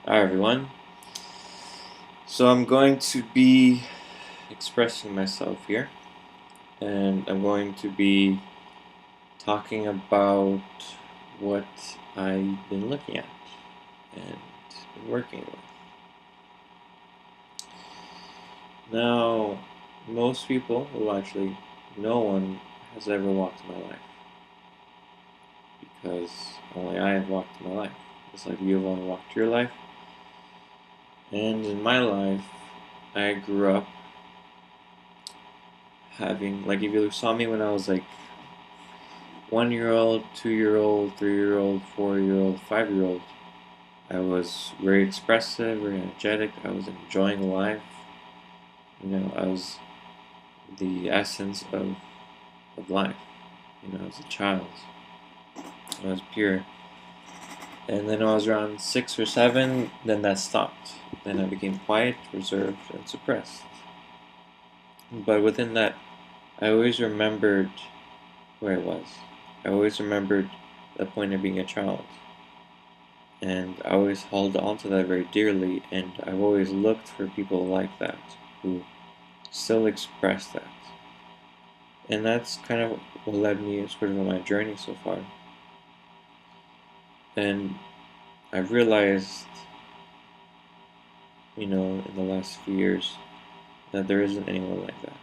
Hi everyone. So I'm going to be expressing myself here, and I'm going to be talking about what I've been looking at and been working with. Now, most people, well actually, no one has ever walked my life because only I have walked my life. It's like you've only walked your life, and in my life, I grew up having, like, if you saw me when I was like 1 year old, 2 year old, 3 year old, 4 year old, 5 year old, I was very expressive, very energetic. I was enjoying life. I was the essence of life. As a child, I was pure. And then when I was around 6 or 7, then that stopped. Then I became quiet, reserved, and suppressed. But within that, I always remembered where I was. I always remembered the point of being a child. And I always held on to that very dearly, and I've always looked for people like that who still express that. And that's kind of what led me sort of on my journey so far. And I've realized, in the last few years, that there isn't anyone like that.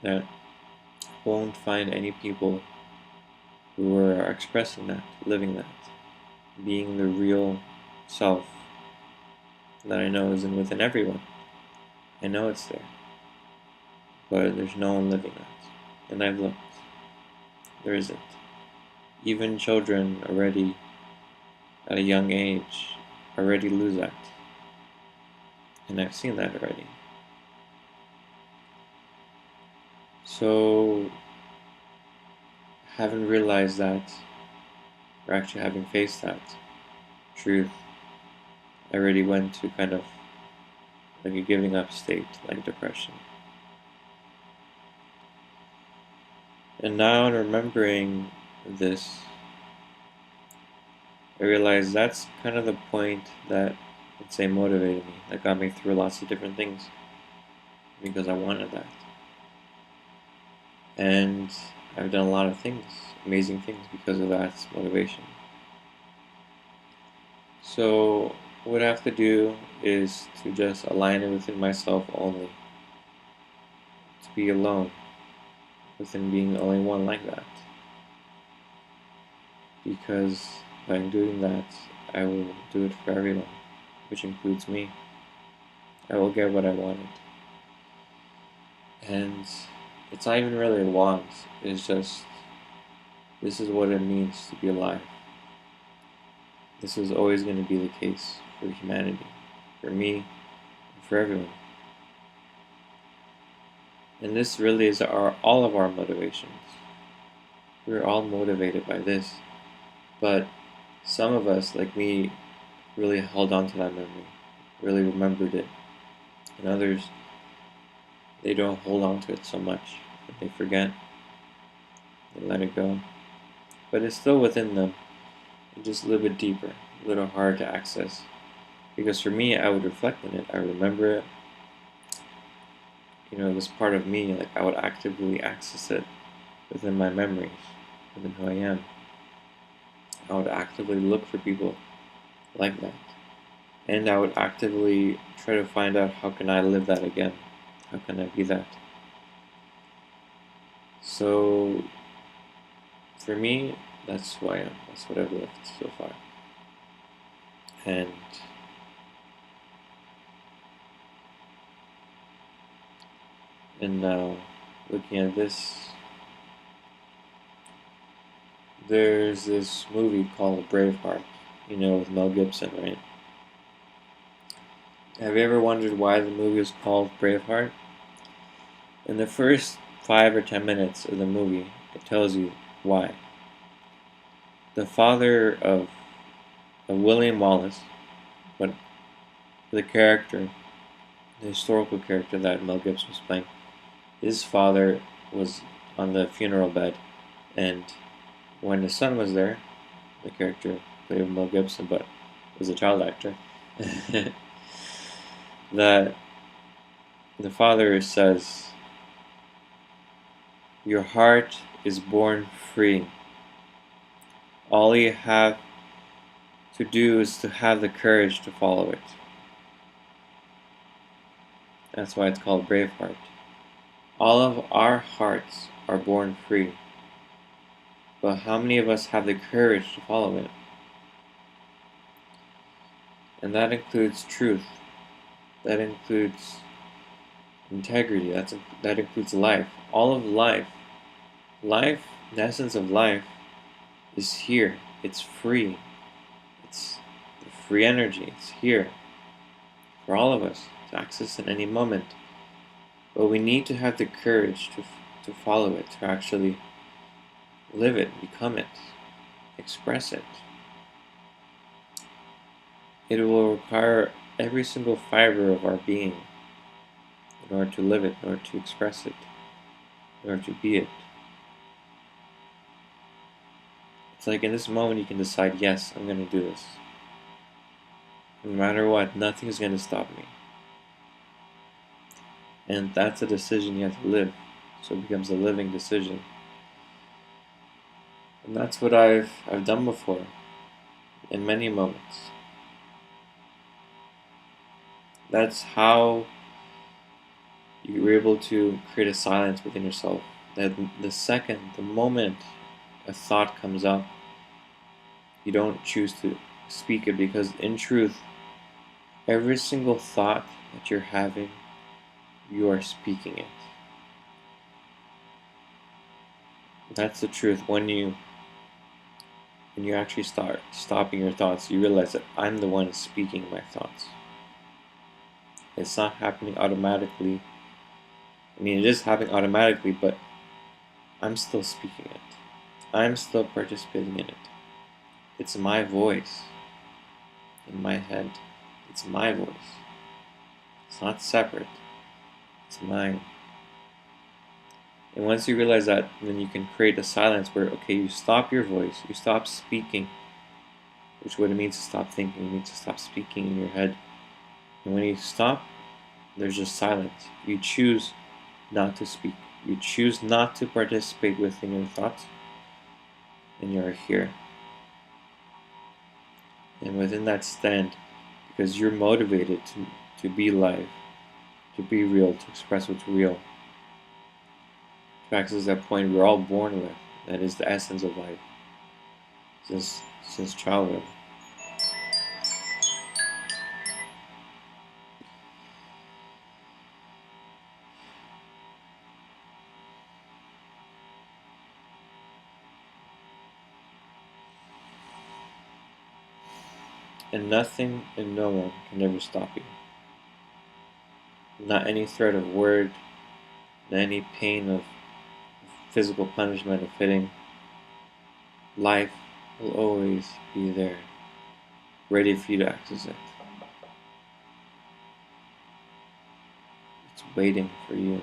That won't find any people who are expressing that, living that, being the real self that I know isn't within everyone. I know it's there, but there's no one living that. And I've looked. There isn't. Even children already, at a young age, already lose that. And I've seen that already. So, having realized that, or actually having faced that truth, I already went to kind of like a giving up state, like depression. And now, remembering this, I realized that's kind of the point that, let's say, motivated me, that got me through lots of different things, because I wanted that. And I've done a lot of things, amazing things, because of that motivation. So what I have to do is to just align it within myself only, to be alone, within being the only one like that. Because by doing that, I will do it for everyone, which includes me. I will get what I wanted. And it's not even really a want, it's just, this is what it means to be alive. This is always going to be the case for humanity, for me, and for everyone. And this really is all of our motivations. We're all motivated by this. But some of us, like me, really held on to that memory, really remembered it. And others, they don't hold on to it so much. They forget, they let it go. But it's still within them. It's just a little bit deeper, a little hard to access. Because for me, I would reflect on it, I remember it. This part of me, like I would actively access it within my memories, within who I am. I would actively look for people like that. And I would actively try to find out, how can I live that again? How can I be that? So for me, that's who I am. That's what I've lived so far. And now, looking at this, there's this movie called Braveheart, with Mel Gibson, right? Have you ever wondered why the movie is called Braveheart? In the first 5 or 10 minutes of the movie, it tells you why. The father of William Wallace, but the character, the historical character that Mel Gibson was playing, his father was on the funeral bed, and when his son was there, the character played with Mel Gibson, but was a child actor, that the father says, "Your heart is born free. All you have to do is to have the courage to follow it." That's why it's called Braveheart. All of our hearts are born free. But how many of us have the courage to follow it? And that includes truth. That includes integrity. That includes life. All of life. Life, the essence of life, is here. It's free. It's the free energy. It's here for all of us to access at any moment. But we need to have the courage to follow it, to actually live it, become it, express it. It will require every single fiber of our being in order to live it, in order to express it, in order to be it. It's like in this moment you can decide, yes, I'm going to do this. No matter what, nothing is going to stop me. And that's a decision you have to live. So it becomes a living decision. And that's what I've done before, in many moments. That's how you're able to create a silence within yourself. That the moment a thought comes up, you don't choose to speak it, because in truth, every single thought that you're having, you are speaking it. That's the truth. When you actually start stopping your thoughts, you realize that I'm the one speaking my thoughts. It's not happening automatically. I mean, it is happening automatically, but I'm still speaking it. I'm still participating in it. It's my voice in my head. It's my voice. It's not separate. It's mine. And once you realize that, then you can create a silence where, okay, you stop your voice, you stop speaking, which what it means to stop thinking. It means to stop speaking in your head. And when you stop, there's just silence. You choose not to speak. You choose not to participate within your thoughts, and you're here. And within that stand, because you're motivated to be live, to be real, to express what's real, to access that point we're all born with, that is the essence of life, since childhood. And nothing and no one can ever stop you. Not any threat of word, not any pain of physical punishment of hitting. Life will always be there, ready for you to access it. It's waiting for you.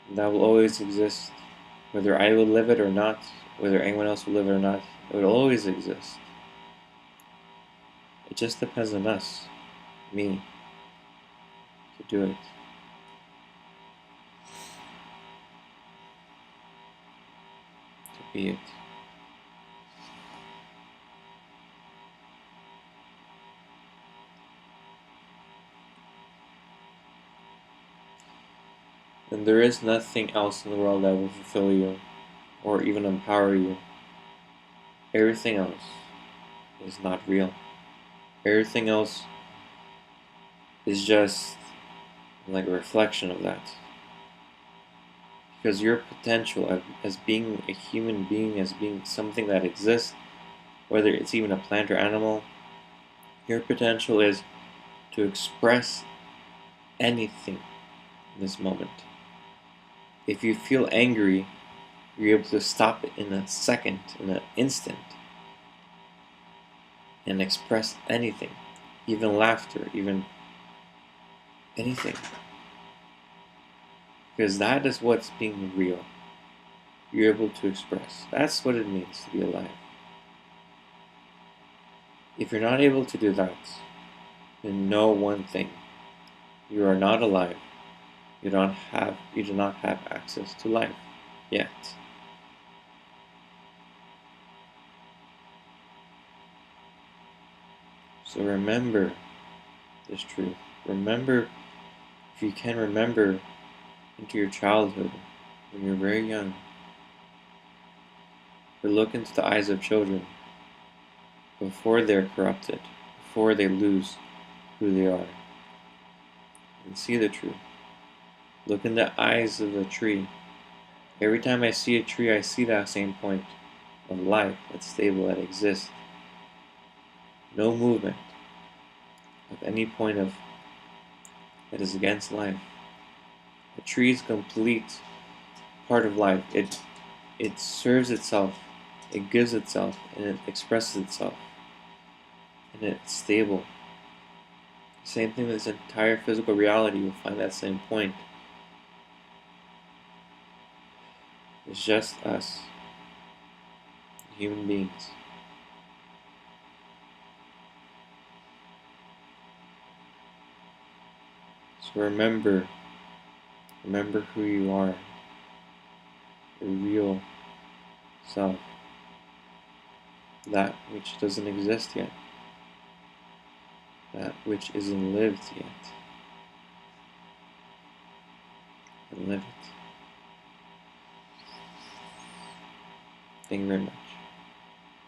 And that will always exist, whether I will live it or not, whether anyone else will live it or not. It will always exist. It just depends on us, me, to do it. To be it. And there is nothing else in the world that will fulfill you or even empower you. Everything else is not real. Everything else is just like a reflection of that. Because your potential as being a human being, as being something that exists, whether it's even a plant or animal, your potential is to express anything in this moment. If you feel angry, you're able to stop it in a second, in an instant, and express anything, even laughter, even anything. Because that is what's being real. you're able to express. That's what it means to be alive. If you're not able to do that, then know one thing. You are not alive. You do not have access to life yet. So remember this truth. Remember, if you can remember into your childhood when you're very young, or look into the eyes of children before they're corrupted, before they lose who they are, and see the truth. Look in the eyes of a tree. Every time I see a tree, I see that same point of life that's stable, that exists. No movement of any point of that is against life. A tree is complete part of life. It serves itself, it gives itself, and it expresses itself, and it's stable. Same thing with this entire physical reality. You'll find that same point. It's just us, human beings. So remember who you are, your real self, that which doesn't exist yet, that which isn't lived yet, and live it. Thank you very much.